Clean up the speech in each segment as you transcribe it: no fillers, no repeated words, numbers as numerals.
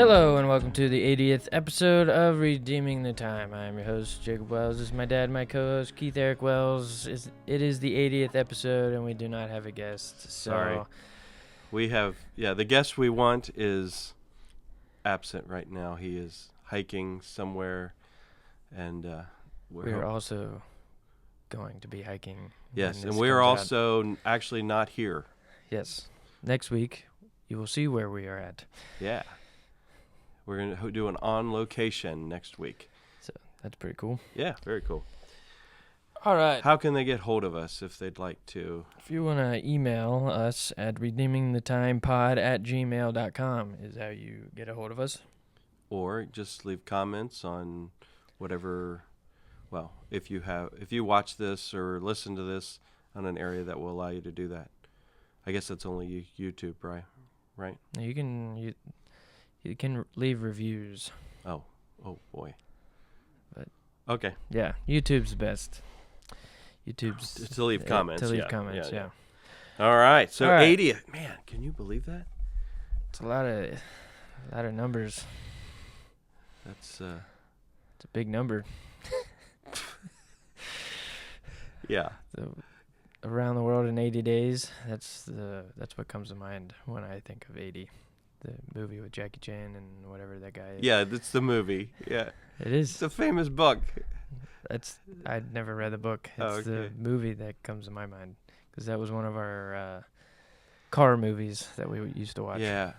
Hello and welcome to the 80th episode of Redeeming the Time. I am your host, Jacob Wells. This is my dad, my co-host, Keith Eric Wells. It is the 80th episode and we do not have a guest. So Sorry. We have, the guest we want is absent right now. He is hiking somewhere, and we're also going to be hiking. Yes, and we're also actually not here. Yes. Next week, you will see where we are at. Yeah. We're going to do an on location next week. So that's pretty cool. Yeah, very cool. All right. How can they get hold of us if they'd like to? If you want to email us at redeemingthetimepod@gmail.com is how you get a hold of us. Or just leave comments on whatever, if you watch this or listen to this on an area that will allow you to do that. I guess that's only YouTube, right? You can leave reviews. Oh boy. But okay. Yeah, YouTube's best. YouTube's to leave comments. To leave comments, yeah. All right. So All right. 80. Man, can you believe that? It's a lot of numbers. That's It's a big number. yeah. So, around the world in 80 days. That's what comes to mind when I think of 80. The movie with Jackie Chan and whatever that guy is. Yeah, that's the movie. Yeah. It is. It's a famous book. I'd never read the book. It's the movie that comes to my mind because that was one of our car movies that we used to watch. Yeah.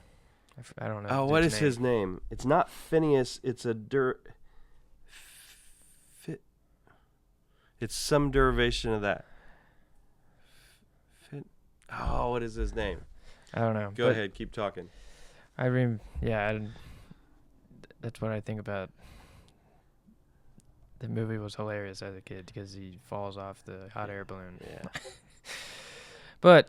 I don't know. Oh, what is his name? It's not Phineas. It's it's some derivation of that. What is his name? I don't know. Go ahead. Keep talking. That's what I think about. The movie was hilarious as a kid because he falls off the hot air balloon. Yeah. But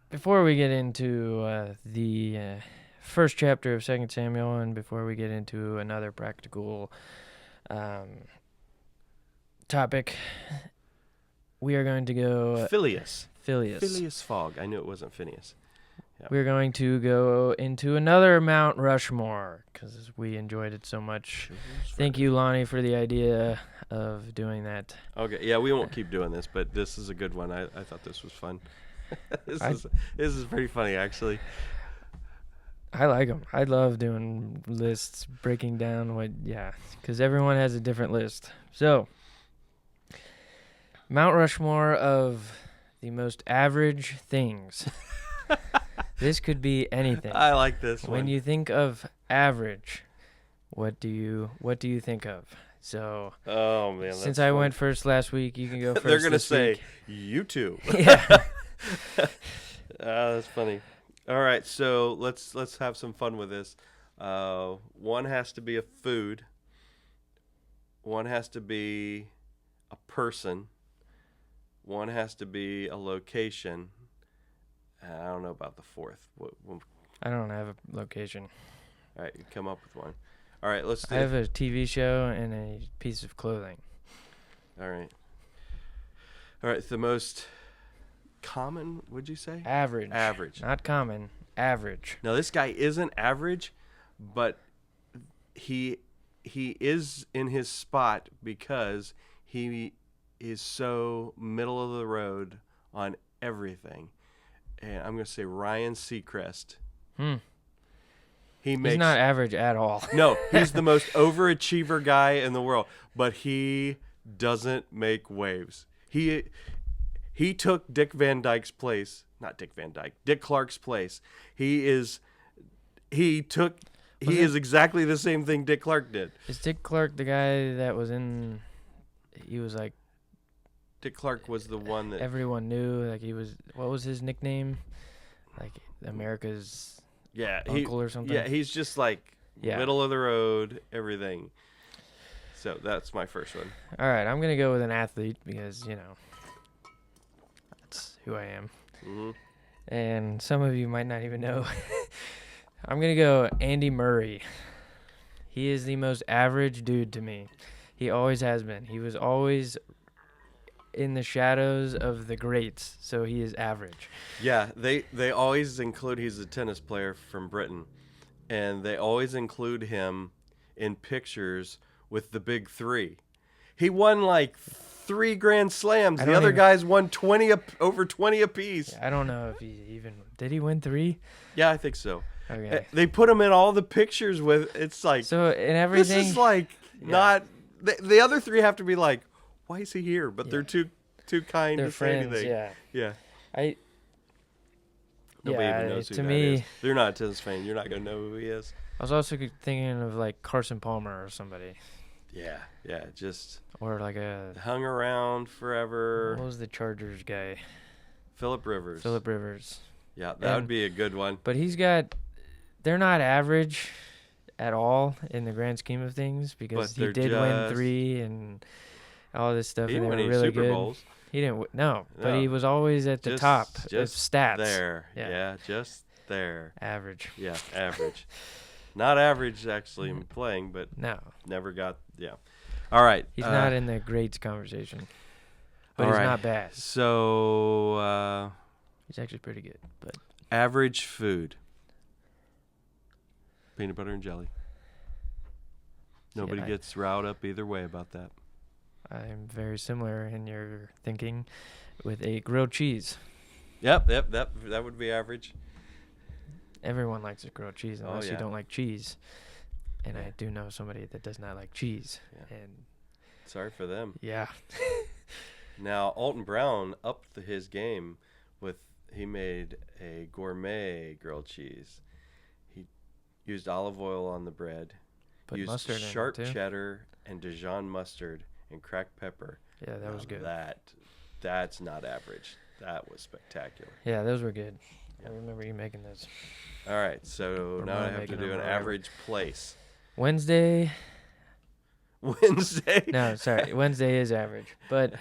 before we get into the first chapter of 2 Samuel and before we get into another practical topic, we are going to go... Phileas Fogg. I knew it wasn't Phineas. Yeah. We're going to go into another Mount Rushmore because we enjoyed it so much. Thank you, Lonnie, for the idea of doing that. Okay, yeah, we won't keep doing this, but this is a good one. I thought this was fun. This is pretty funny, actually. I like them. I love doing lists, breaking down because everyone has a different list. So, Mount Rushmore of the most average things. This could be anything. I like this one. When you think of average, what do you think of? So, oh man, since I went first last week, you can go first. They're gonna say week. YouTube. Yeah. That's funny. All right, so let's have some fun with this. One has to be a food. One has to be a person. One has to be a location. I don't know about the fourth. I don't have a location. All right, you come up with one. All right, let's do I have a TV show and a piece of clothing. All right, the most common, would you say? Average. Not common. Average. Now, this guy isn't average, but he is in his spot because he is so middle of the road on everything. And I'm going to say Ryan Seacrest. He's not average at all. No, he's the most overachiever guy in the world, but he doesn't make waves. He took Dick Clark's place. He is exactly the same thing Dick Clark did. Is Dick Clark the guy that was in? He was like. Dick Clark was the one that everyone knew. Like he was. What was his nickname? Like America's uncle or something. Yeah, he's just like middle of the road, everything. So that's my first one. All right, I'm gonna go with an athlete because that's who I am. Mm-hmm. And some of you might not even know. I'm gonna go Andy Murray. He is the most average dude to me. He always has been. He was always in the shadows of the greats, so he is average. Yeah, they always include he's a tennis player from Britain, and they always include him in pictures with the big three. He won like 3 Grand Slams. The other guys won over 20 apiece. I don't know if he even did. He win 3? Yeah, I think so. Okay. They put him in all the pictures with. It's like so in everything. This is like not. The other 3 have to be like, why is he here? But they're too kind they're to friends, say anything. Yeah. Nobody even knows who that is. They're not a tennis fan. You're not gonna know who he is. I was also thinking of like Carson Palmer or somebody. Yeah, just or like hung around forever. What was the Chargers guy? Phillip Rivers. Yeah, that would be a good one. But they're not average at all in the grand scheme of things because he did win 3 and all this stuff. He and didn't they win were really Super good. Bowls. He didn't. No, but he was always at the top of stats. There, yeah, just there. Average. Yeah, average. Not average actually in playing, but never got. Yeah. All right. He's not in the greats conversation, but he's not bad. So he's actually pretty good. But average food. Peanut butter and jelly. Nobody gets riled up either way about that. I'm very similar in your thinking with a grilled cheese. Yep, that would be average. Everyone likes a grilled cheese unless you don't like cheese. And I do know somebody that does not like cheese. Yeah. And sorry for them. Yeah. Now, Alton Brown upped his game he made a gourmet grilled cheese. He used olive oil on the bread. Used mustard sharp in it too. Cheddar and Dijon mustard and cracked pepper. Yeah, that was good. That's not average. That was spectacular. Yeah, those were good. I remember you making those. All right, so now I have to do an average place. Wednesday. No, sorry. Wednesday is average. But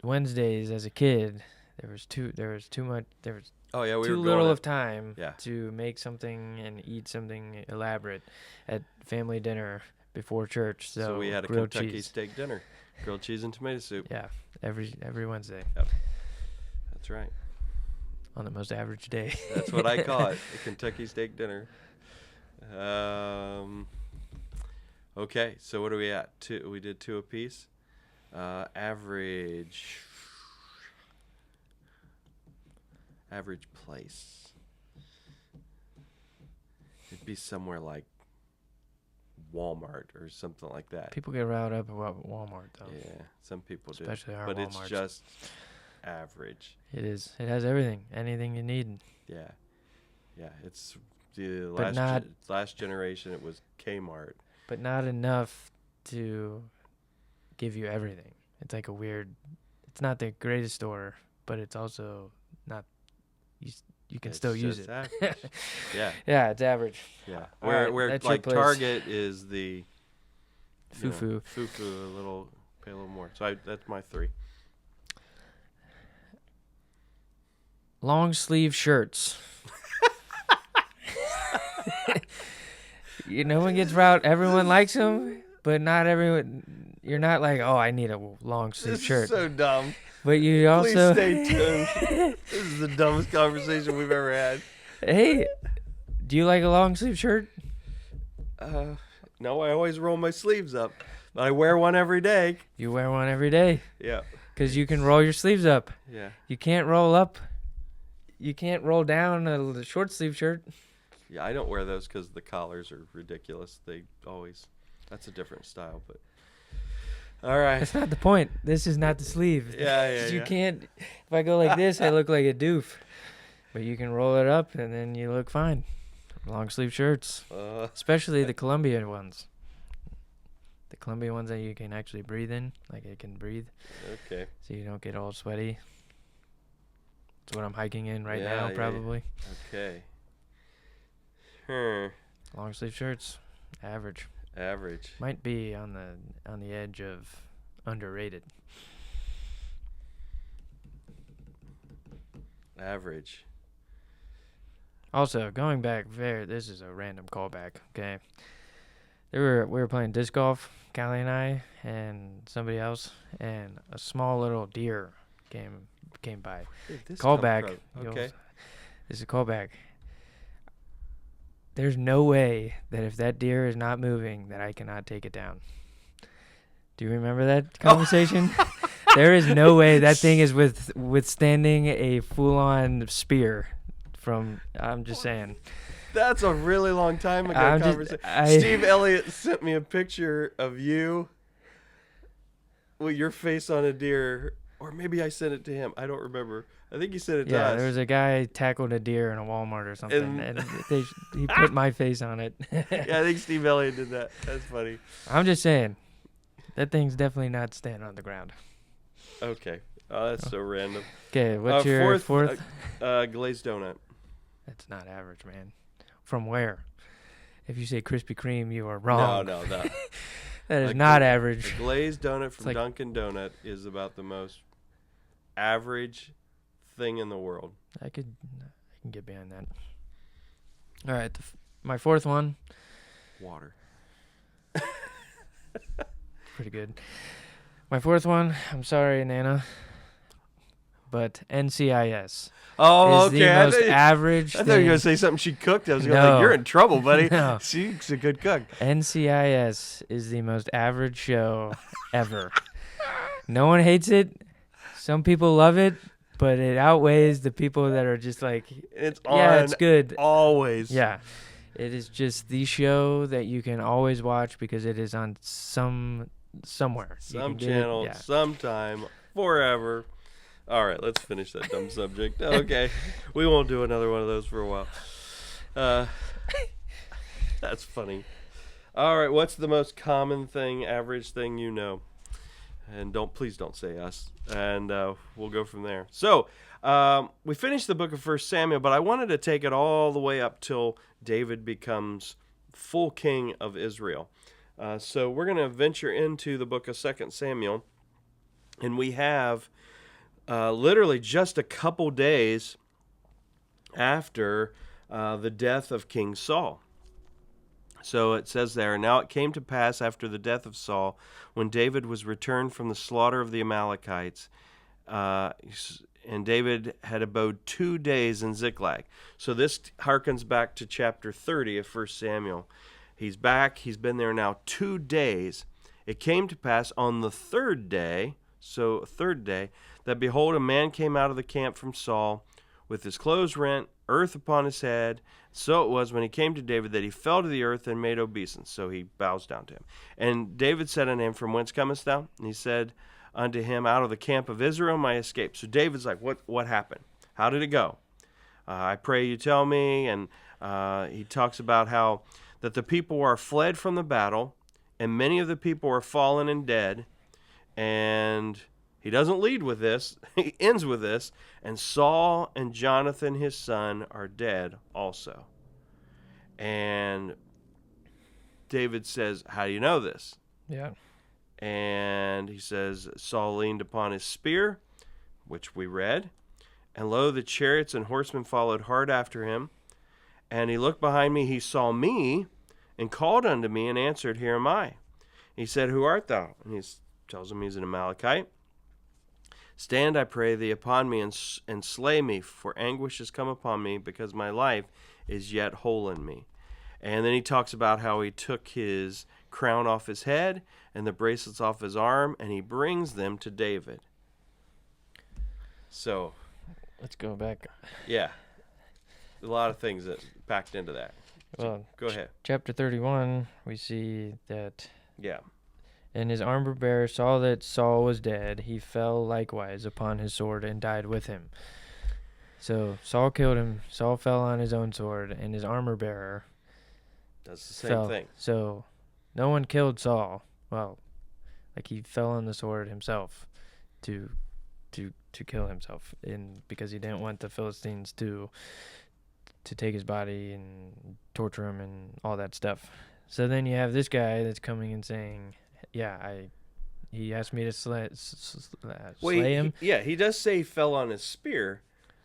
Wednesdays as a kid, there was too little of time to make something and eat something elaborate at family dinner before church. So we had a Kentucky steak dinner, grilled cheese and tomato soup. Yeah, every Wednesday. Yep. That's right. On the most average day. That's what I call it, a Kentucky steak dinner. Okay, so what are we at? We did 2 apiece. Average place. It'd be somewhere like Walmart or something like that. People get riled up about Walmart, though. Yeah, some people do. Especially our But Walmarts. it's just average. It is. It has everything. Anything you need. Yeah. It's the last generation. It was Kmart. But not enough to give you everything. It's like it's not the greatest store, but it's also not, you can still use it. Yeah. Yeah, it's average. Yeah. Where like Target is the foo-foo. Foo-foo, pay a little more. So that's my 3. Long sleeve shirts. No one gets riled. Everyone likes them, but not everyone. You're not like, oh, I need a long sleeve shirt. This is so dumb. But you also. Please stay tuned. This is the dumbest conversation we've ever had. Hey, do you like a long sleeve shirt? No, I always roll my sleeves up. But I wear one every day. You wear one every day. Yeah. Because you can roll your sleeves up. Yeah. You can't roll up. You can't roll down a short sleeve shirt. Yeah, I don't wear those because the collars are ridiculous. That's a different style, but all right. That's not the point. This is not the sleeve. Yeah. You can't. If I go like this, I look like a doof. But you can roll it up, and then you look fine. Long sleeve shirts, especially the Columbia ones. The Columbia ones that you can actually breathe in, like it can breathe. Okay. So you don't get all sweaty. That's what I'm hiking in right now, probably. Yeah. Okay. Long sleeve shirts, average. Might be on the edge of underrated. Average. Also, going back, this is a random callback. Okay, we were playing disc golf, Callie and I, and somebody else, and a small little deer came by. Callback. Okay. This is a callback. there's no way that if that deer is not moving, that I cannot take it down. Do you remember that conversation? There is no way that thing is withstanding a full-on spear from, I'm just saying. That's a really long time ago conversation. Steve Elliott sent me a picture of you with your face on a deer, or maybe I sent it to him. I don't remember. I think he sent it to us. Yeah, there was a guy tackled a deer in a Walmart or something, and he put my face on it. Yeah, I think Steve Elliott did that. That's funny. I'm just saying, that thing's definitely not standing on the ground. Okay. Oh, that's so random. Okay, what's your fourth? Glazed donut. That's not average, man. From where? If you say Krispy Kreme, you are wrong. No. That is not average. A glazed donut from Dunkin' Donut is about the most average thing in the world. I can get behind that. All right, my fourth one. Water. Pretty good. My fourth one, I'm sorry, Nana, but NCIS. Oh, is the most average I thought you were going to say something she cooked. I was going to No. you're in trouble, buddy. No. She's a good cook. NCIS is the most average show ever. No one hates it. Some people love it, but it outweighs the people that are just like, it's on. Yeah, it's good. Always. Yeah. It is just the show that you can always watch because it is on somewhere. Some channel, sometime, forever. All right, let's finish that dumb subject. Okay. We won't do another one of those for a while. That's funny. All right, what's the most common thing, average thing you know? And please don't say us. And we'll go from there. So, we finished the book of 1 Samuel, but I wanted to take it all the way up till David becomes full king of Israel. So we're going to venture into the book of 2 Samuel, and we have literally just a couple days after the death of King Saul. So it says there, "Now it came to pass after the death of Saul, when David was returned from the slaughter of the Amalekites, and David had abode 2 days in Ziklag." So this harkens back to chapter 30 of 1 Samuel. He's back. He's been there now 2 days. "It came to pass on the third day," so third day, "that behold, a man came out of the camp from Saul with his clothes rent, earth upon his head. So it was when he came to David that he fell to the earth and made obeisance." So he bows down to him. "And David said unto him, From whence comest thou? And he said unto him, Out of the camp of Israel my escape." So David's like, what happened? How did it go? "I pray you tell me." And he talks about how that the people are fled from the battle, and many of the people are fallen and dead. And he doesn't lead with this. He ends with this. "And Saul and Jonathan his son are dead also." And David says, "How do you know this?" Yeah. And he says, "Saul leaned upon his spear," which we read, "and lo, the chariots and horsemen followed hard after him. And he looked behind me, he saw me, and called unto me, and answered, Here am I. He said, Who art thou? And he tells him he's an Amalekite. "Stand, I pray thee, upon me, and slay me, for anguish has come upon me, because my life is yet whole in me." And then he talks about how he took his crown off his head and the bracelets off his arm, and he brings them to David. So, let's go back. Yeah, a lot of things that packed into that. Well, go ahead. Chapter 31, we see that. Yeah. "And his armor bearer saw that Saul was dead. He fell likewise upon his sword and died with him." So Saul killed him. Saul fell on his own sword, and his armor bearer does the same fell. thing. So no one killed Saul. Well, like he fell on the sword himself to kill himself, because he didn't want the Philistines to take his body and torture him and all that stuff. So then you have this guy that's coming and saying, "Yeah, he asked me to slay him." He does say he fell on his spear,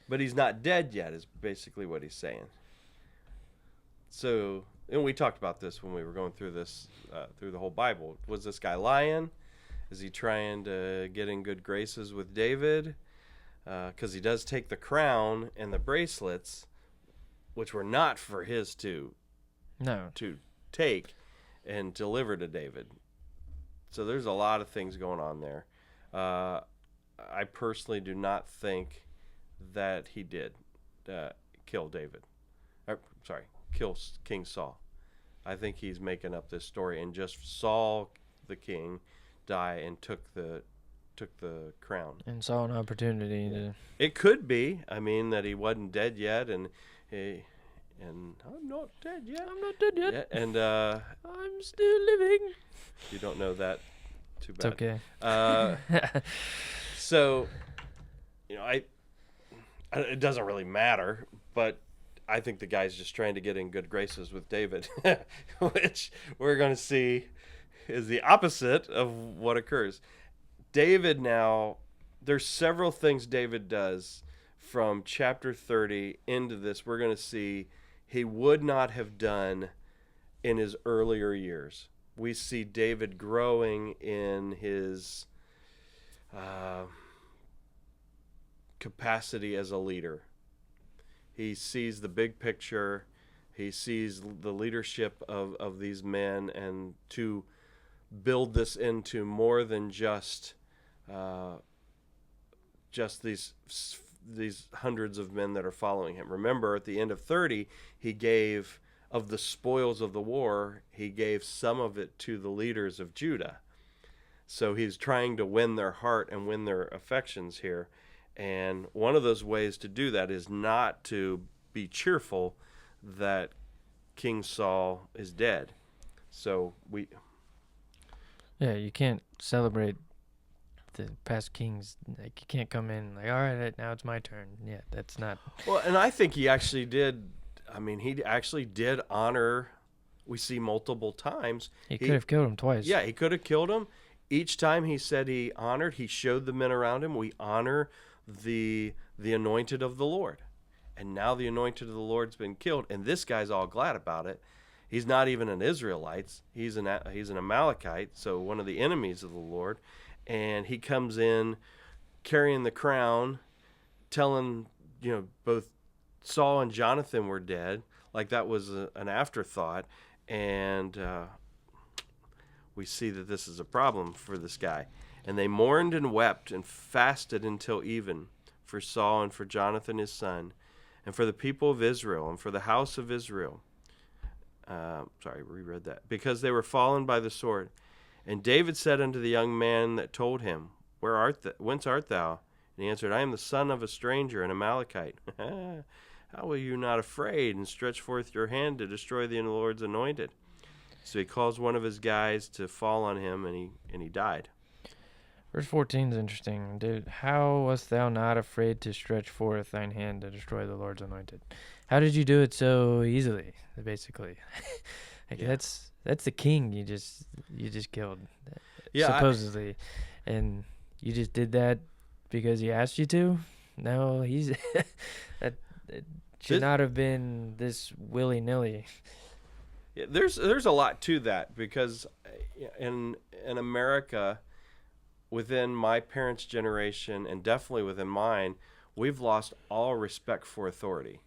but he's not dead yet, is basically what he's saying. So, and we talked about this when we were going through this, through the whole Bible. Was this guy lying? Is he trying to get in good graces with David? Because he does take the crown and the bracelets, which were not for his to No. to take and deliver to David. So there's a lot of things going on there. I personally do not think that he did kill David. Kill King Saul. I think he's making up this story and just saw the king die and took the crown. And saw an opportunity to. It could be, I mean, that he wasn't dead yet, and I'm not dead yet. I'm not dead yet. Yeah, and I'm still living. you don't know that. Too It's bad. okay. So, it doesn't really matter, but I think the guy's just trying to get in good graces with David, which we're going to see is the opposite of what occurs. David now, there's several things David does from chapter 30 into this. We're going to see he would not have done in his earlier years. We see David growing in his capacity as a leader. He sees the big picture. He sees the leadership of these men, and to build this into more than just these hundreds of men that are following him. Remember, at the end of 30, he gave of the spoils of the war, he gave some of it to the leaders of Judah. So he's trying to win their heart and win their affections here. And one of those ways to do that is not to be cheerful that King Saul is dead. So Yeah, you can't celebrate the past kings. Like, you can't come in like, all right, now it's my turn. Yeah, that's not. Well, and I think he actually did. I mean, he actually did honor. We see multiple times. He could have killed him twice. Yeah, he could have killed him. Each time he said he honored, he showed the men around him, we honor the anointed of the Lord. And now the anointed of the Lord's been killed, and this guy's all glad about it. He's not even an Israelite. He's an Amalekite, so one of the enemies of the Lord. And he comes in carrying the crown, telling, both Saul and Jonathan were dead, like that was an afterthought. And we see that this is a problem for this guy. And they mourned and wept and fasted until even for Saul and for Jonathan his son, and for the people of Israel and for the house of Israel. Reread that. Because they were fallen by the sword. And David said unto the young man that told him, Whence art thou? And he answered, I am the son of a stranger, an Amalekite. How were you not afraid, and stretch forth your hand to destroy the Lord's anointed? So he calls one of his guys to fall on him, and he died. Verse 14 is interesting. Dude, how wast thou not afraid to stretch forth thine hand to destroy the Lord's anointed? How did you do it so easily, basically? That's the king you just killed, supposedly. And you just did that because he asked you to? No, he's that should not have been this willy-nilly. Yeah, there's a lot to that, because in America, within my parents' generation and definitely within mine, we've lost all respect for authority.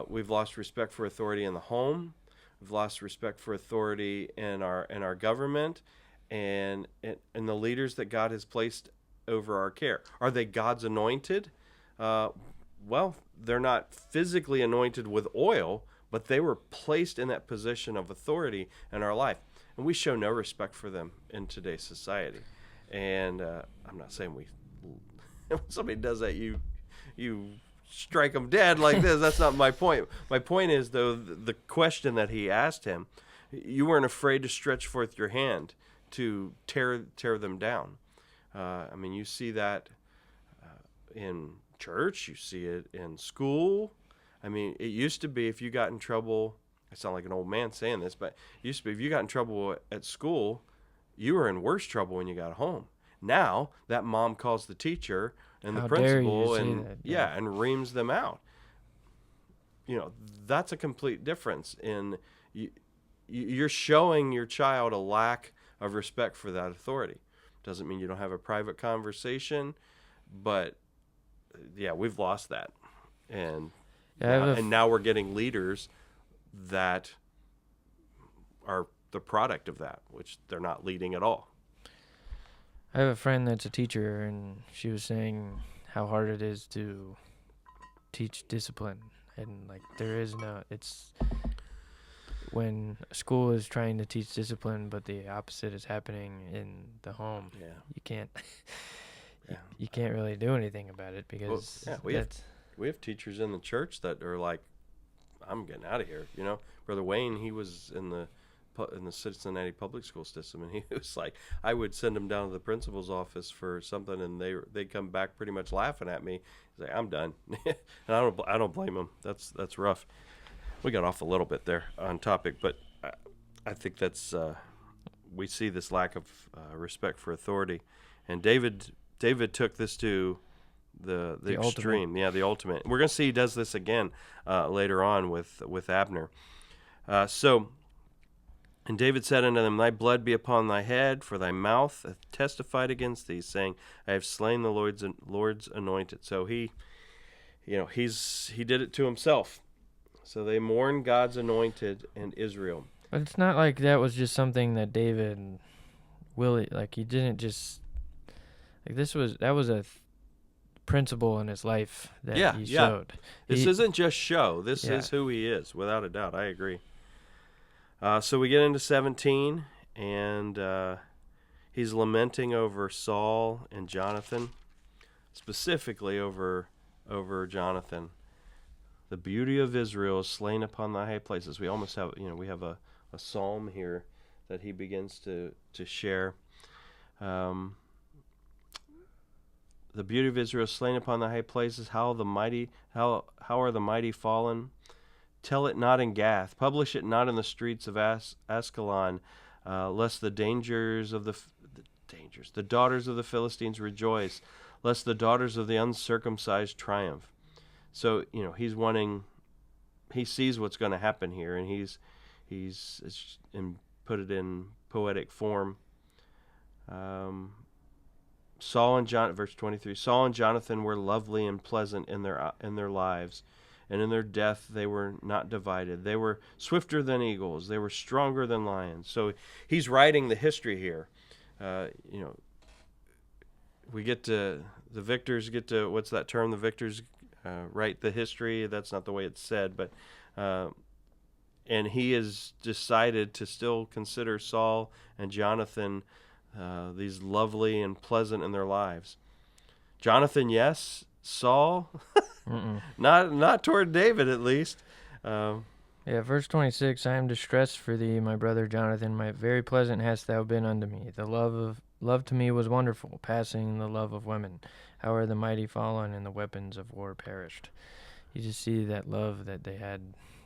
We've lost respect for authority in the home. We've lost respect for authority in our government and the leaders that God has placed over our care. Are they God's anointed? Well, they're not physically anointed with oil, but they were placed in that position of authority in our life. And we show no respect for them in today's society. And I'm not saying when somebody does that, you strike them dead like this. That's not my point. My point is, though, the question that he asked him, you weren't afraid to stretch forth your hand to tear them down. You see that in church. You see it in school. It used to be if you got in trouble, I sound like an old man saying this, but it used to be if you got in trouble at school, you were in worse trouble when you got home. Now that mom calls the teacher and the principal and reams them out. That's a complete difference in you're showing your child a lack of respect for that authority. Doesn't mean you don't have a private conversation, but yeah, we've lost that. And now we're getting leaders that are the product of that, which they're not leading at all. I have a friend that's a teacher, and she was saying how hard it is to teach discipline. And, like, there is no, it's when school is trying to teach discipline, but the opposite is happening in the home. Yeah. You can't, Yeah. you can't really do anything about it because we have teachers in the church that are like, I'm getting out of here. You know, Brother Wayne, he was in the Cincinnati public school system, and he was like, I would send him down to the principal's office for something, and they'd come back pretty much laughing at me. He's like, I'm done, and I don't blame him. That's rough. We got off a little bit there on topic, but I think that's we see this lack of respect for authority, and David took this to the extreme. Yeah, the ultimate. We're going to see he does this again later on with Abner. And David said unto them, Thy blood be upon thy head, for thy mouth hath testified against thee, saying, I have slain the Lord's anointed. So he did it to himself. So they mourn God's anointed in Israel. But it's not like that was just something that David he didn't just, like, that was a principle in his life that he showed. This isn't just show. This is who he is, without a doubt. I agree. So we get into 17, and he's lamenting over Saul and Jonathan, specifically over Jonathan. The beauty of Israel is slain upon thy high places. We almost have, we have a psalm here that he begins to share. The beauty of Israel is slain upon the high places. How are the mighty fallen? Tell it not in Gath. Publish it not in the streets of Ascalon, lest the the daughters of the Philistines rejoice, lest the daughters of the uncircumcised triumph. So, he sees what's going to happen here, and he's put it in poetic form. Saul and Jonathan, verse 23. Saul and Jonathan were lovely and pleasant in their lives, and in their death they were not divided. They were swifter than eagles. They were stronger than lions. So he's writing the history here. We get to the victors get to, what's that term? The victors write the history. That's not the way it's said, but and he has decided to still consider Saul and Jonathan these lovely and pleasant in their lives. Jonathan, yes. Saul, not toward David, at least. Verse 26, I am distressed for thee, my brother Jonathan. Very pleasant hast thou been unto me. The love to me was wonderful, passing the love of women. How are the mighty fallen, and the weapons of war perished? You just see that love that they had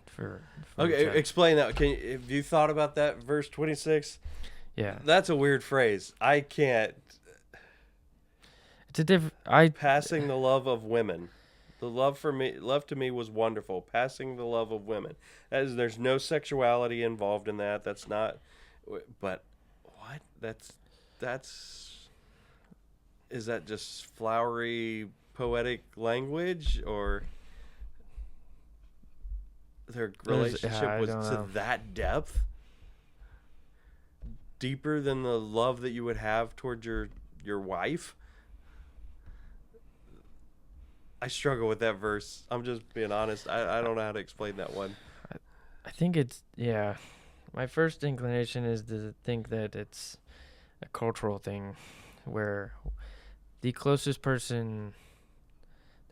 for okay, explain that. Have you thought about that, verse 26? Yeah. That's a weird phrase. I can't. It's a different. Passing the love of women. The love to me was wonderful. Passing the love of women. There's no sexuality involved in that. That's not. But what? Is that just flowery poetic language, or their relationship was to that depth? Deeper than the love that you would have toward your wife? I struggle with that verse. I'm just being honest. I don't know how to explain that one. I think it's, my first inclination is to think that it's a cultural thing where the closest person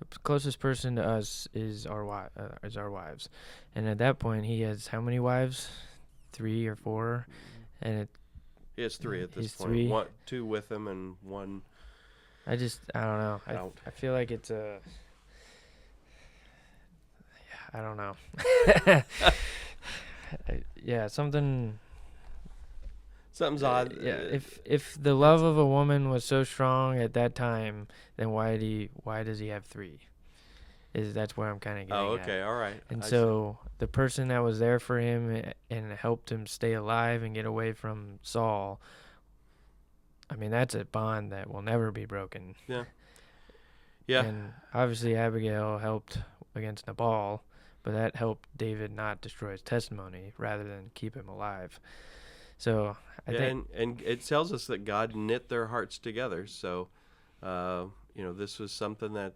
to us is our wives. And at that point, he has how many wives? 3 or 4? And he has 3 at this point. 3. 2 with him and 1. I don't know. I feel like it's I don't know. Something's odd. If the love of a woman was so strong at that time, then why does he have 3? That's where I'm kind of getting at. Oh, okay, all right. And so the person that was there for him and helped him stay alive and get away from Saul, I mean, that's a bond that will never be broken. Yeah. Yeah. And obviously Abigail helped against Nabal, but that helped David not destroy his testimony rather than keep him alive. So I think, and it tells us that God knit their hearts together. So, this was something that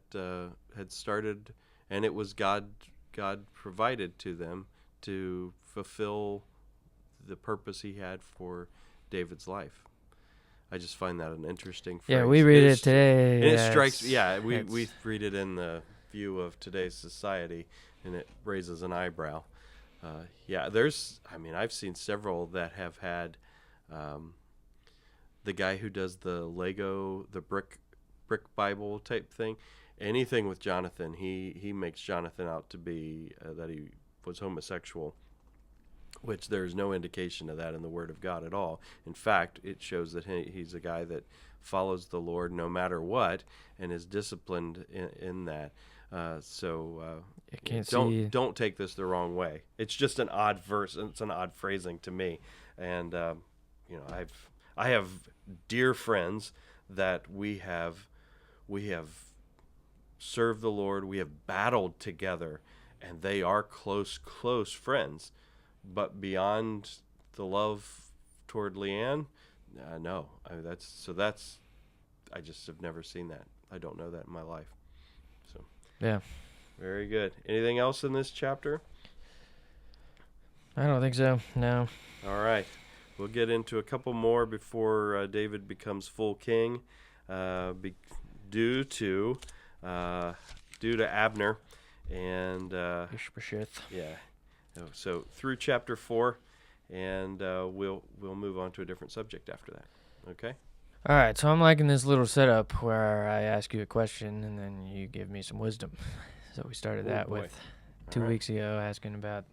had started, and it was God provided to them to fulfill the purpose He had for David's life. I just find that an interesting phrase. yeah, we read it today. And it strikes, we read it in the view of today's society, and it raises an eyebrow. I've seen several that have had the guy who does the brick Bible type thing. Anything with Jonathan, he makes Jonathan out to be that he was homosexual, which there's no indication of that in the Word of God at all. In fact, it shows that he's a guy that follows the Lord no matter what and is disciplined in that. Don't take this the wrong way. It's just an odd verse, and it's an odd phrasing to me. And I have dear friends that we have served the Lord. We have battled together, and they are close friends. But beyond the love toward Leanne, no. I just have never seen that. I don't know that in my life. So yeah. Very good. Anything else in this chapter? I don't think so. No. All right. We'll get into a couple more before David becomes full king, due to Abner and Ishbosheth. Yeah. So through chapter 4, and we'll move on to a different subject after that. Okay. All right. So I'm liking this little setup where I ask you a question and then you give me some wisdom. So we started that with 2 weeks ago asking about.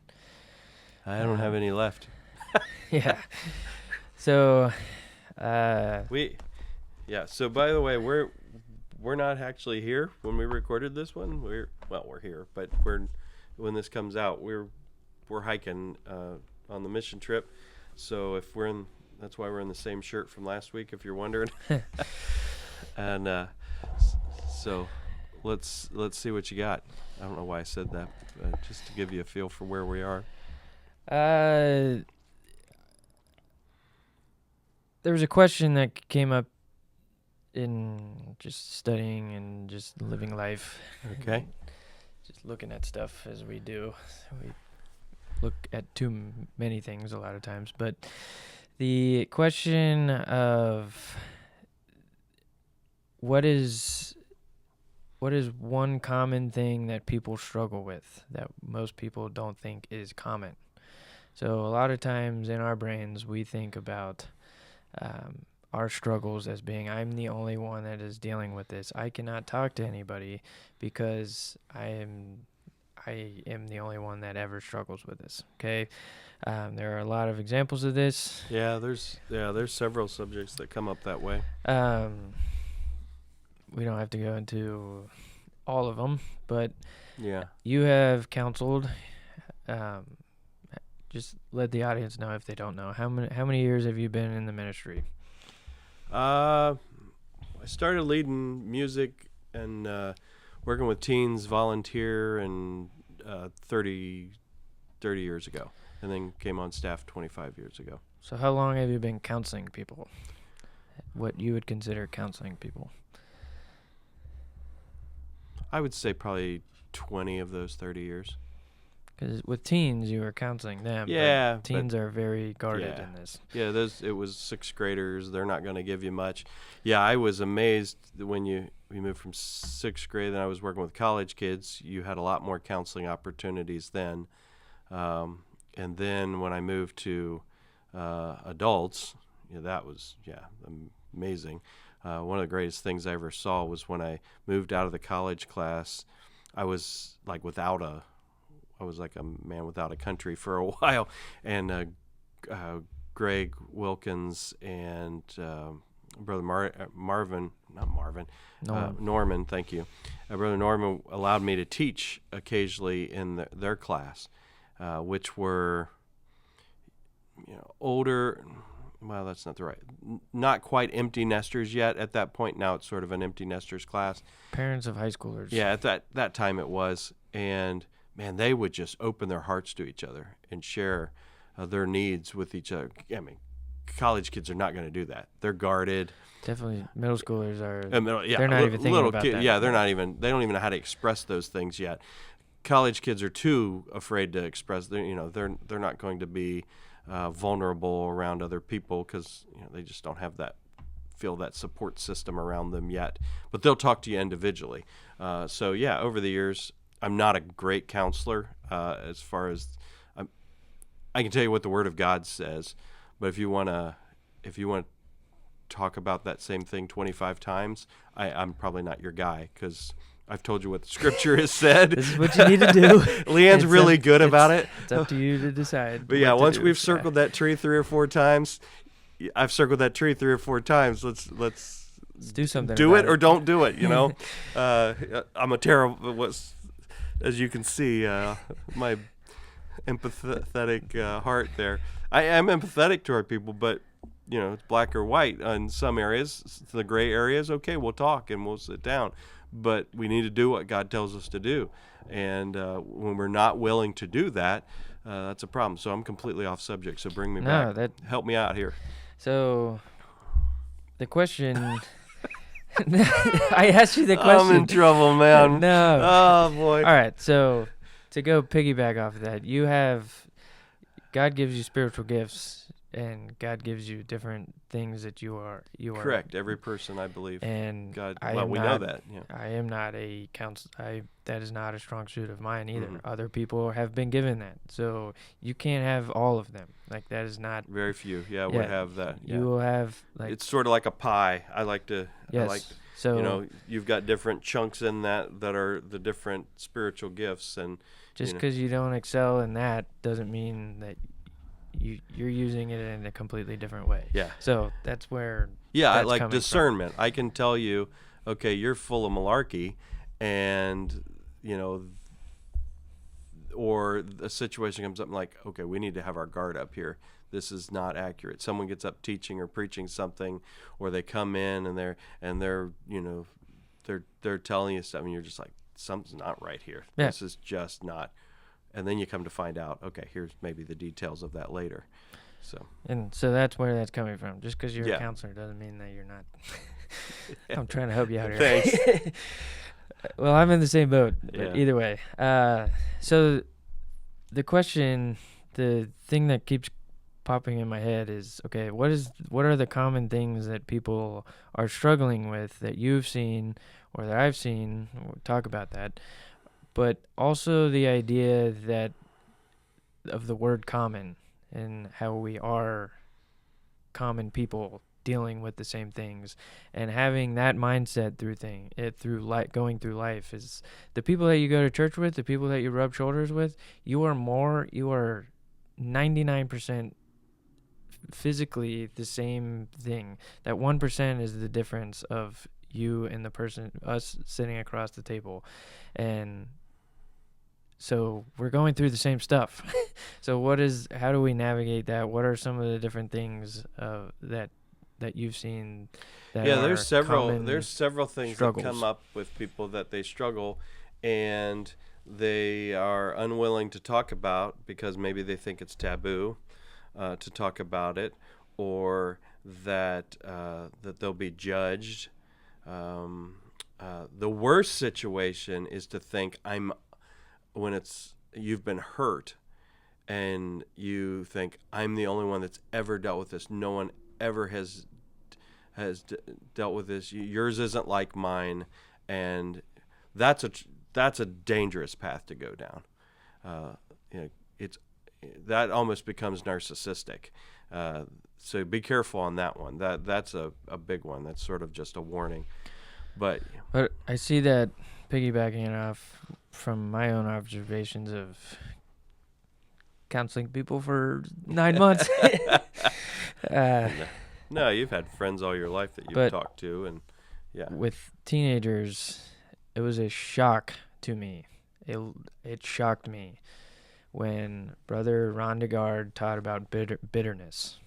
I don't have any left. Yeah. So. So by the way, we're not actually here when we recorded this one. We're here, but when this comes out, we're hiking on the mission trip. So that's why we're in the same shirt from last week, if you're wondering. And so let's see what you got. I don't know why I said that, just to give you a feel for where we are. There was a question that came up in just studying and just living life. Okay. Just looking at stuff as we do. We look at too many things a lot of times. But the question of what is one common thing that people struggle with that most people don't think is common? So a lot of times in our brains we think about our struggles as being, I'm the only one that is dealing with this. I cannot talk to anybody because I am the only one that ever struggles with this. Okay, there are a lot of examples of this. There's several subjects that come up that way. We don't have to go into all of them, but yeah, you have counseled. Just let the audience know if they don't know. How many years have you been in the ministry? I started leading music and working with teens, volunteer, and 30 years ago, and then came on staff 25 years ago. So how long have you been counseling people? What you would consider counseling people? I would say probably 20 of those 30 years. Because with teens, you were counseling them. Yeah. But teens are very guarded in this. Yeah, it was sixth graders. They're not going to give you much. Yeah, I was amazed that when we moved from sixth grade and I was working with college kids, you had a lot more counseling opportunities then. And then when I moved to adults, that was, amazing. One of the greatest things I ever saw was when I moved out of the college class, I was like a man without a country for a while, and Greg Wilkins and Brother Norman, thank you. Brother Norman allowed me to teach occasionally in their class, which were, older. Well, that's not the right. Not quite empty nesters yet at that point. Now it's sort of an empty nesters class. Parents of high schoolers. Yeah, at that time it was, man, they would just open their hearts to each other and share their needs with each other. I mean, college kids are not going to do that. They're guarded. Definitely, middle schoolers are. Yeah, they're not even thinking about that. Yeah, they're not even. They don't even know how to express those things yet. College kids are too afraid to express. They're not going to be vulnerable around other people because they just don't have feel that support system around them yet. But they'll talk to you individually. So yeah, over the years, I'm not a great counselor as far as I can tell you what the Word of God says. But if you want to talk about that same thing 25 times, I'm probably not your guy because I've told you what the Scripture has said. This is what you need to do. Leanne's really good about it. It's up to you to decide. But yeah, once we've circled that tree 3 or 4 times, I've circled that tree 3 or 4 times. Let's do something. Do it or don't do it. I'm a terrible. As you can see, my empathetic heart there. I am empathetic toward people, but it's black or white. In some areas, the gray areas, okay, we'll talk and we'll sit down. But we need to do what God tells us to do. And when we're not willing to do that, that's a problem. So I'm completely off subject. So bring me back. Help me out here. So the question... I asked you the question. I'm in trouble, man. No. Oh, boy. All right, so to go piggyback off of that, God gives you spiritual gifts, and God gives you different things that you are. Correct. Every person, I believe. And God, we know that. Yeah. I am not a counselor. That is not a strong suit of mine either. Mm-hmm. Other people have been given that, so you can't have all of them. Like that is not. Very few. Yeah, would have that. Yeah. You will have like. It's sort of like a pie. I like to. Yes. So you've got different chunks in that are the different spiritual gifts, and just because you don't excel in that doesn't mean that you're using it in a completely different way. Yeah. So that's where. Yeah, that's I like discernment. From. I can tell you, okay, you're full of malarkey, and or a situation comes up and like, okay, we need to have our guard up here. This is not accurate. Someone gets up teaching or preaching something, or they come in and they're telling you something. You're just like, something's not right here. Yeah. This is just not. And then you come to find out, okay, here's maybe the details of that later. So that's where that's coming from. Just because you're a counselor doesn't mean that you're not. I'm trying to help you out here. Thanks. Well, I'm in the same boat, but either way. So the question, the thing that keeps popping in my head is, okay, what are the common things that people are struggling with that you've seen or that I've seen? We'll talk about that. But also the idea that of the word common and how we are common people dealing with the same things, and having that mindset going through life is the people that you go to church with, the people that you rub shoulders with, you are 99% physically the same thing. That 1% is the difference of you and the person, us sitting across the table. And so we're going through the same stuff. So how do we navigate that? What are some of the different things that you've seen that there's several things struggles that come up with people that they struggle and they are unwilling to talk about because maybe they think it's taboo to talk about it, or that they'll be judged. The worst situation is to think when you've been hurt and you think I'm the only one that's ever dealt with this. No one ever has dealt with this. Yours isn't like mine, and that's a dangerous path to go down. That almost becomes narcissistic. So be careful on that one. That's a big one. That's sort of just a warning. But I see that piggybacking it off from my own observations of counseling people for 9 months. No, you've had friends all your life that you've talked to, and with teenagers, it was a shock to me. It shocked me when Brother Ron DeGard taught about bitterness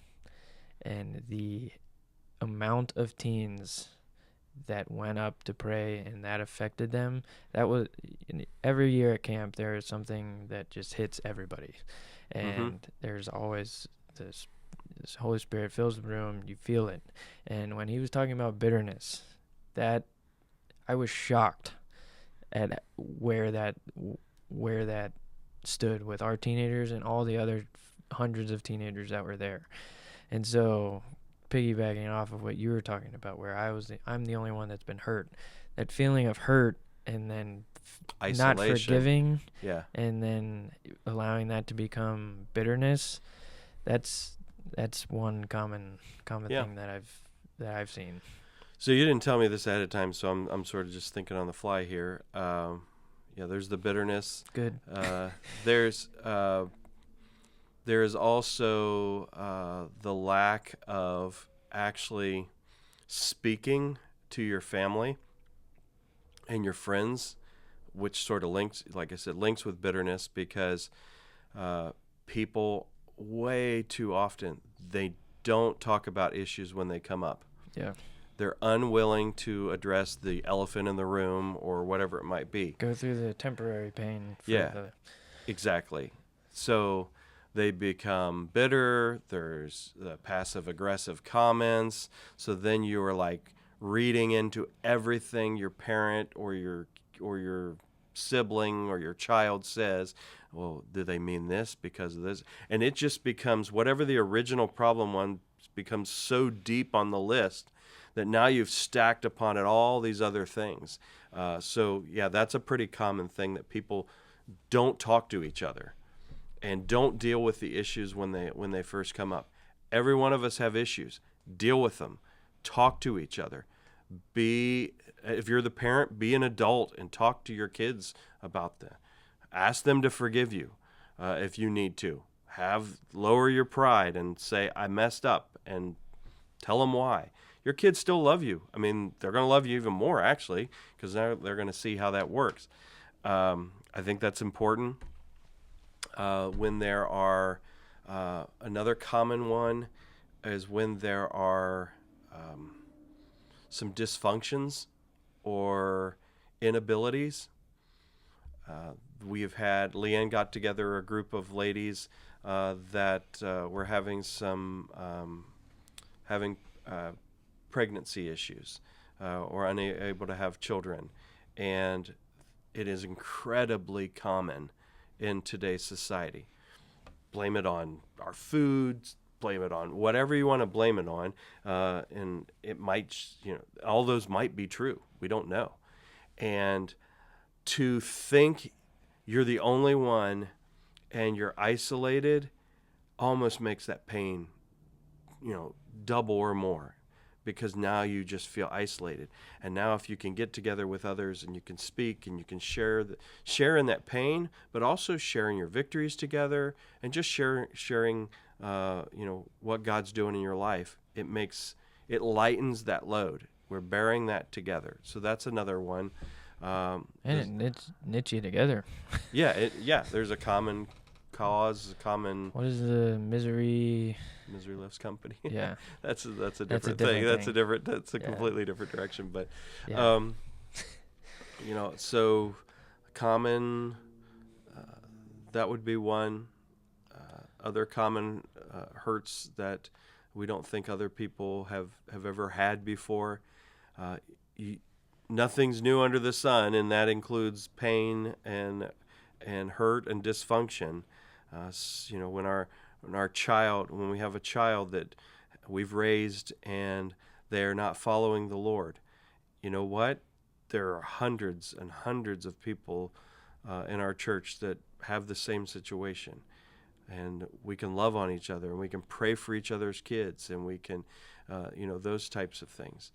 and the amount of teens that went up to pray and that affected them. That was every year at camp. There is something that just hits everybody, and there's always this Holy Spirit fills the room. You feel it, and when he was talking about bitterness, that I was shocked at where that stood with our teenagers and all the other hundreds of teenagers that were there. And so, piggybacking off of what you were talking about, where I'm the only one that's been hurt. That feeling of hurt, and then not forgiving, and then allowing that to become bitterness. That's one common thing that I've seen. So you didn't tell me this ahead of time, so I'm sort of just thinking on the fly here. There's the bitterness. Good. There is also the lack of actually speaking to your family and your friends, which sort of links, like I said, links with bitterness, because people way too often, they don't talk about issues when they come up. Yeah. They're unwilling to address the elephant in the room or whatever it might be. Go through the temporary pain. Exactly. So they become bitter. There's the passive-aggressive comments. So then you are like reading into everything your parent or your sibling or your child says. Well, do they mean this because of this? And it just becomes whatever the original problem one becomes so deep on the list that now you've stacked upon it all these other things. That's a pretty common thing, that people don't talk to each other and don't deal with the issues when they first come up. Every one of us have issues. Deal with them. Talk to each other. If you're the parent, be an adult and talk to your kids about that. Ask them to forgive you if you need to. Lower your pride and say, I messed up, and tell them why. Your kids still love you. I mean, they're going to love you even more, actually, because they're going to see how that works. I think that's important. When there are, another common one is when there are some dysfunctions or inabilities. Leanne got together a group of ladies that were having pregnancy issues or unable to have children. And it is incredibly common in today's society. Blame it on our foods, blame it on whatever you want to blame it on. And it might, all those might be true. We don't know. And to think you're the only one and you're isolated almost makes that pain, double or more, because now you just feel isolated. And now if you can get together with others and you can speak and you can share in that pain, but also sharing your victories together and just sharing what God's doing in your life, it lightens that load. We're bearing that together. So that's another one. And it knits you together. There's a common cause, What is the misery loves company? Yeah. that's a different thing. That's a completely different direction. But, so common, that would be one. Other common hurts that we don't think other people have ever had before. Nothing's new under the sun, and that includes pain and hurt and dysfunction. When we have a child that we've raised and they're not following the Lord, you know what? There are hundreds and hundreds of people in our church that have the same situation. And we can love on each other, and we can pray for each other's kids, and we can, those types of things.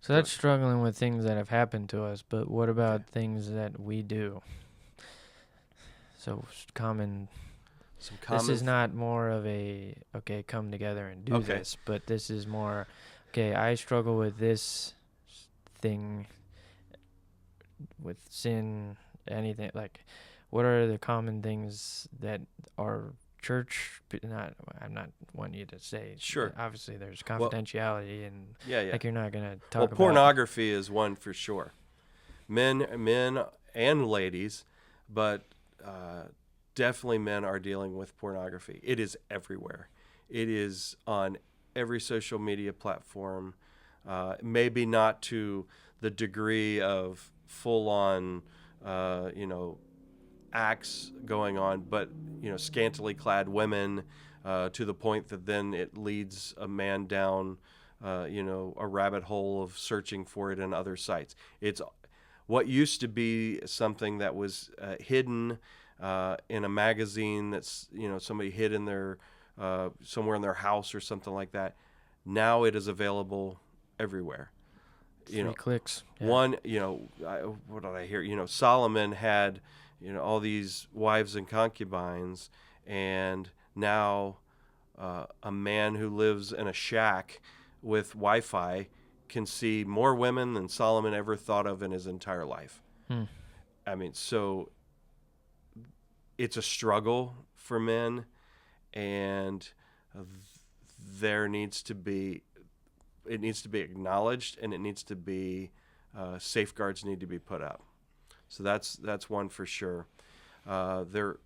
So that's struggling with things that have happened to us, but what about things that we do? So common. This is not more of a, come together and do this, but this is more, I struggle with this thing, with sin, anything. Like, what are the common things that are church, not, I'm not wanting you to say. Sure. Obviously, there's Well, confidentiality, and yeah, yeah. like you're not gonna talk Well, about. pornography is one for sure. Men and ladies, but definitely men are dealing with pornography. It is everywhere. It is on every social media platform. Maybe not to the degree of full-on, acts going on, but scantily clad women, to the point that then it leads a man down, a rabbit hole of searching for it in other sites. It's what used to be something that was hidden in a magazine that's somebody hid in their somewhere in their house or something like that. Now it is available everywhere. 3 clicks. Yeah. One, what did I hear? Solomon had all these wives and concubines, and now a man who lives in a shack with Wi-Fi can see more women than Solomon ever thought of in his entire life. I mean, so it's a struggle for men, and it needs to be acknowledged, and it needs to be safeguards need to be put up. So that's one for sure. So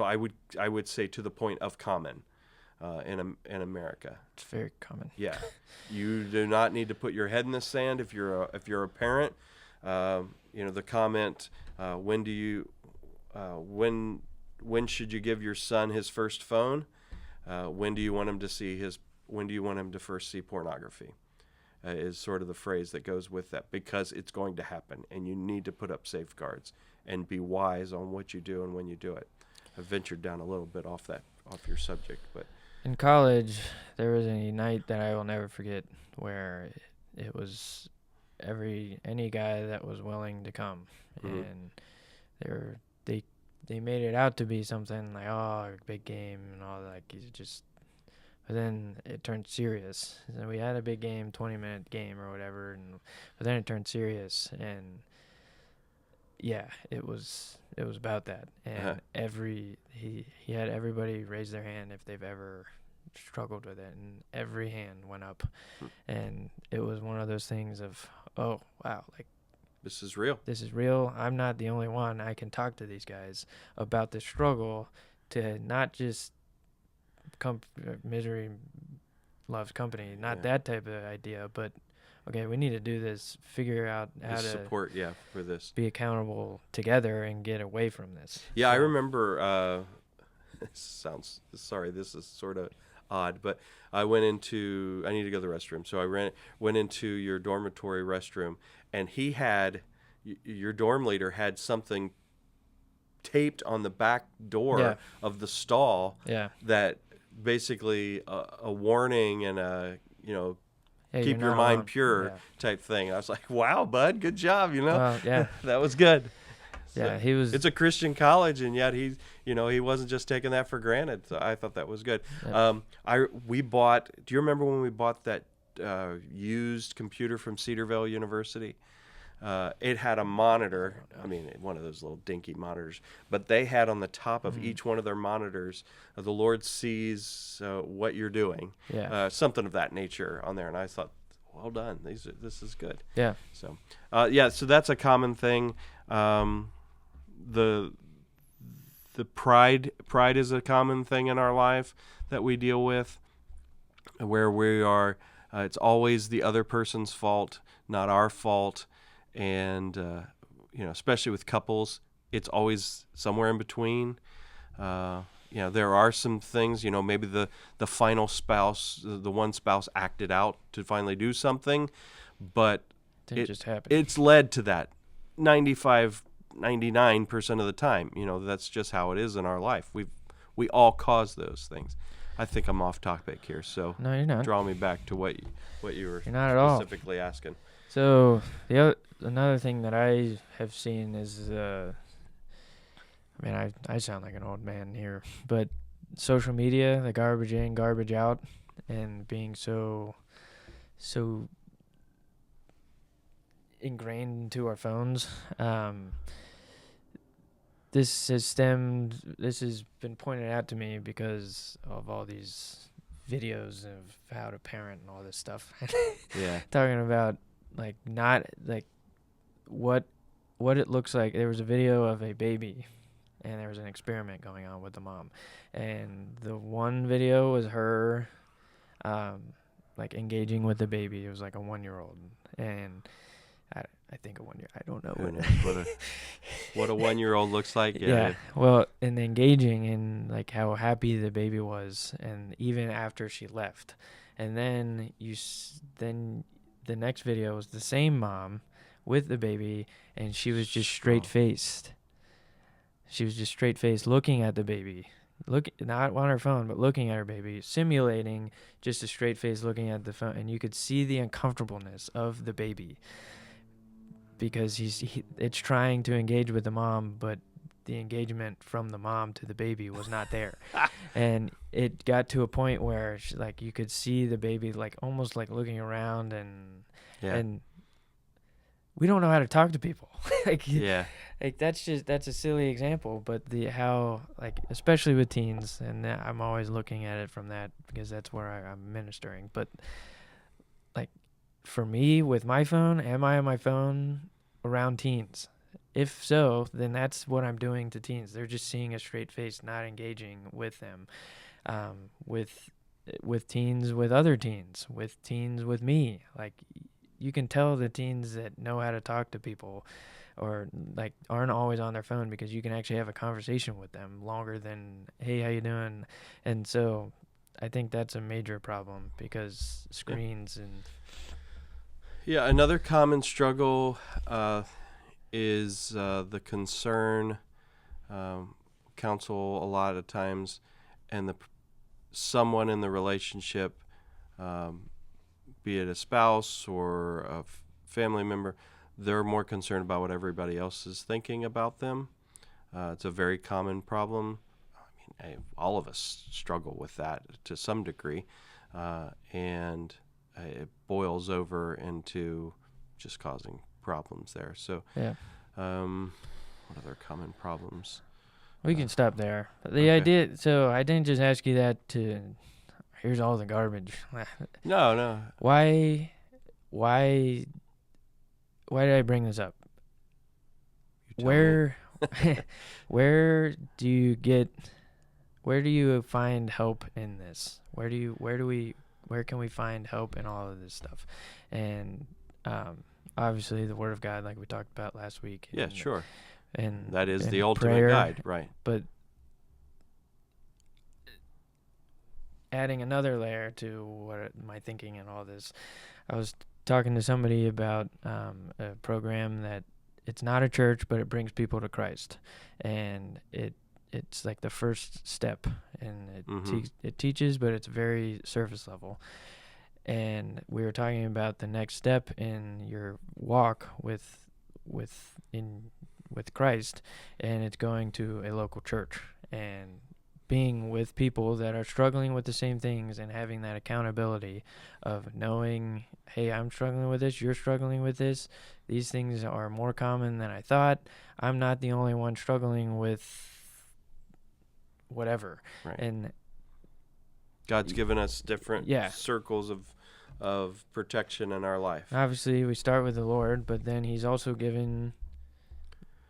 I would say to the point of common in America. It's very common. Yeah, you do not need to put your head in the sand if you're a parent. The comment, when should you give your son his first phone? When do you want him to first see pornography? Is sort of the phrase that goes with that, because it's going to happen, and you need to put up safeguards and be wise on what you do and when you do it. I ventured down a little bit off your subject, but in college, there was a night that I will never forget where it was any guy that was willing to come, and they made it out to be something like, oh, big game and all that. Like, he's just. But then it turned serious. And we had a big game, 20-minute game or whatever, but then it turned serious, and yeah, it was about that. And he had everybody raise their hand if they've ever struggled with it, and every hand went up, and it was one of those things of, oh wow, like this is real. This is real. I'm not the only one. I can talk to these guys about the struggle to not just. Misery loves company, not that type of idea, but okay, we need to do this, figure out how to support for this, be accountable together and get away from this. I remember this is sort of odd, but I need to go to the restroom, so I went into your dormitory restroom, and your dorm leader had something taped on the back door of the stall that basically a warning and keep your mind pure type thing. I was like, wow, bud, good job, that was good. Yeah, so it's a Christian college, and yet he wasn't just taking that for granted. So I thought that was good. Do you remember when we bought that used computer from Cedarville University? It had a monitor, one of those little dinky monitors, but they had on the top of each one of their monitors, the Lord sees what you're doing, something of that nature on there. And I thought, well done, this is good. Yeah. So, so that's a common thing. The pride is a common thing in our life that we deal with, where we are, it's always the other person's fault, not our fault. And especially with couples, it's always somewhere in between. There are some things, maybe the final spouse, the one spouse acted out to finally do something, but it just happened. It's led to that 99% of the time. That's just how it is in our life. We all cause those things. I think I'm off topic here, so no, you're not. Draw me back to what you were specifically asking. So another thing that I have seen is, I sound like an old man here, but social media, the garbage in, garbage out, and being so ingrained into our phones. this has been pointed out to me because of all these videos of how to parent and all this stuff. Yeah. Talking about like not like what it looks like. There was a video of a baby and there was an experiment going on with the mom. And the one video was her like engaging with the baby. It was like a 1-year-old. And I think a 1 year. I don't know Who knows what a 1-year-old looks like. Yeah. Well, and engaging in like how happy the baby was, and even after she left, and then then the next video was the same mom with the baby, and she was just straight faced. She was just straight faced looking at the baby. Not on her phone, but looking at her baby, simulating just a straight face looking at the phone, and you could see the uncomfortableness of the baby because it's trying to engage with the mom, but the engagement from the mom to the baby was not there. And it got to a point where you could see the baby like almost like looking around, and we don't know how to talk to people. That's a silly example, but how especially with teens, and I'm always looking at it from that because that's where I'm ministering. But for me with my phone, am I on my phone around teens? If so, then that's what I'm doing to teens. They're just seeing a straight face, not engaging with them. With teens, with other teens, with teens, with me. Like, you can tell the teens that know how to talk to people or aren't always on their phone because you can actually have a conversation with them longer than, hey, how you doing? And so I think that's a major problem because screens and... Yeah, another common struggle is the concern, counsel a lot of times, and someone in the relationship, be it a spouse or a family member, they're more concerned about what everybody else is thinking about them. It's a very common problem. I mean, all of us struggle with that to some degree, and it boils over into just causing problems there. So, yeah. What other common problems? We can stop there. The idea, so I didn't just ask you that here's all the garbage. No. Why did I bring this up? Where do you find help in this? Where can we find help in all of this stuff? And obviously the Word of God, like we talked about last week. Yeah, sure. And that is and the ultimate prayer, guide, right? But adding another layer to what my thinking and all this, I was talking to somebody about a program that it's not a church, but it brings people to Christ, and it's like the first step, and it teaches, but it's very surface level. And we were talking about the next step in your walk with Christ, and it's going to a local church and being with people that are struggling with the same things and having that accountability of knowing, hey, I'm struggling with this, you're struggling with this. These things are more common than I thought. I'm not the only one struggling with whatever. Right. And God's given us different circles of protection in our life. Obviously, we start with the Lord, but then He's also given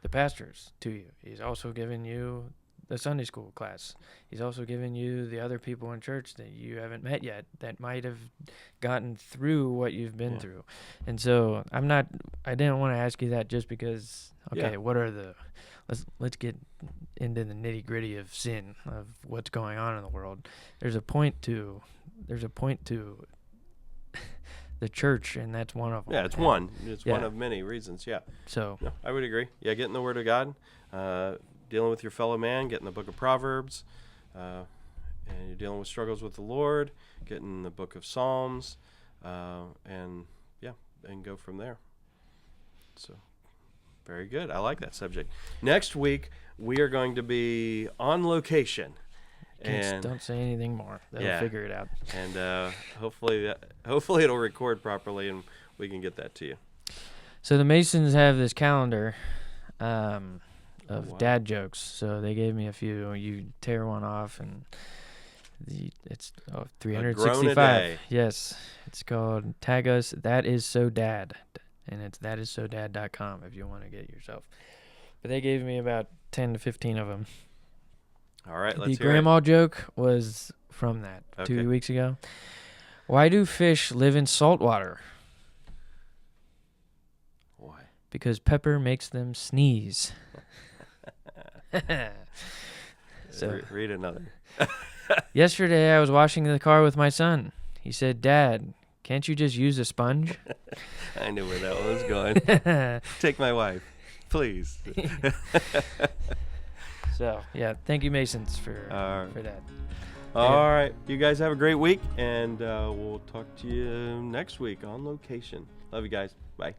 the pastors to you. He's also given you the Sunday school class. He's also given you the other people in church that you haven't met yet that might have gotten through what you've been through. And so I didn't want to ask you that just because, what are let's get into the nitty gritty of sin, of what's going on in the world. There's a point to the church, and that's one of them. Yeah, it's one of many reasons. Yeah. So no, I would agree. Yeah, get in the Word of God, dealing with your fellow man, get in the book of Proverbs, and you're dealing with struggles with the Lord, get in the book of Psalms, and go from there. So, very good. I like that subject. Next week, we are going to be on location. And don't say anything more. They'll figure it out. And hopefully it'll record properly, and we can get that to you. So the Masons have this calendar of wow. dad jokes. So they gave me a few. You tear one off, and it's 365. day. Yes, it's called Tag Us. That is so dad, and it's thatissodad.com if you want to get it yourself. But they gave me about 10 to 15 of them. All right, let's The hear grandma joke was from that Okay. 2 weeks ago. Why do fish live in salt water? Why? Because pepper makes them sneeze. So Read another. yesterday I was washing the car with my son. He said, "Dad, can't you just use a sponge?" I knew where that one was going. Take my wife, please. So yeah, thank you, Masons, for that. All right. You guys have a great week, and we'll talk to you next week on location. Love you guys. Bye.